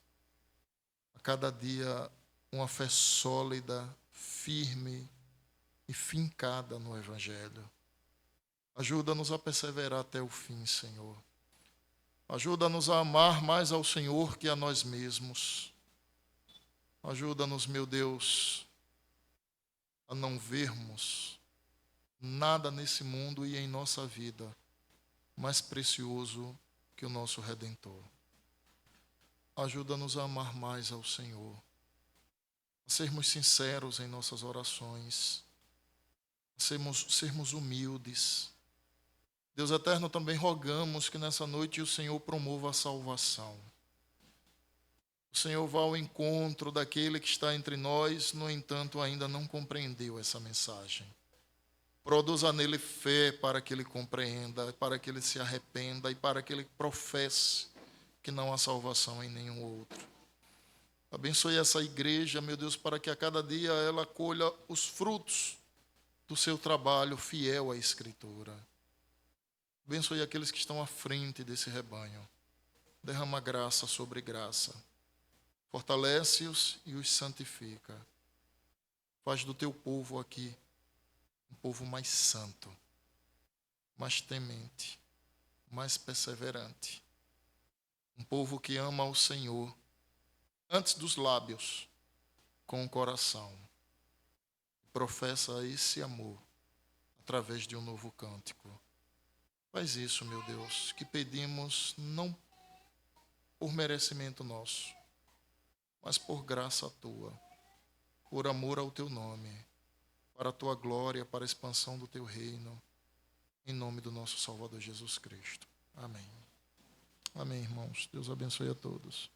a cada dia uma fé sólida, firme e fincada no Evangelho. Ajuda-nos a perseverar até o fim, Senhor. Ajuda-nos a amar mais ao Senhor que a nós mesmos. Ajuda-nos, meu Deus, a não vermos nada nesse mundo e em nossa vida mais precioso que o nosso Redentor. Ajuda-nos a amar mais ao Senhor, a sermos sinceros em nossas orações, a sermos humildes. Deus eterno, também rogamos que nessa noite o Senhor promova a salvação. O Senhor vá ao encontro daquele que está entre nós, no entanto, ainda não compreendeu essa mensagem. Produza nele fé para que ele compreenda, para que ele se arrependa e para que ele professe que não há salvação em nenhum outro. Abençoe essa igreja, meu Deus, para que a cada dia ela colha os frutos do seu trabalho fiel à Escritura. Abençoe aqueles que estão à frente desse rebanho. Derrama graça sobre graça. Fortalece-os e os santifica. Faz do teu povo aqui um povo mais santo, mais temente, mais perseverante. Um povo que ama ao Senhor antes dos lábios, com o coração. Professa esse amor através de um novo cântico. Faz isso, meu Deus, que pedimos não por merecimento nosso, mas por graça tua, por amor ao teu nome, para a tua glória, para a expansão do teu reino, em nome do nosso Salvador Jesus Cristo. Amém. Amém, irmãos. Deus abençoe a todos.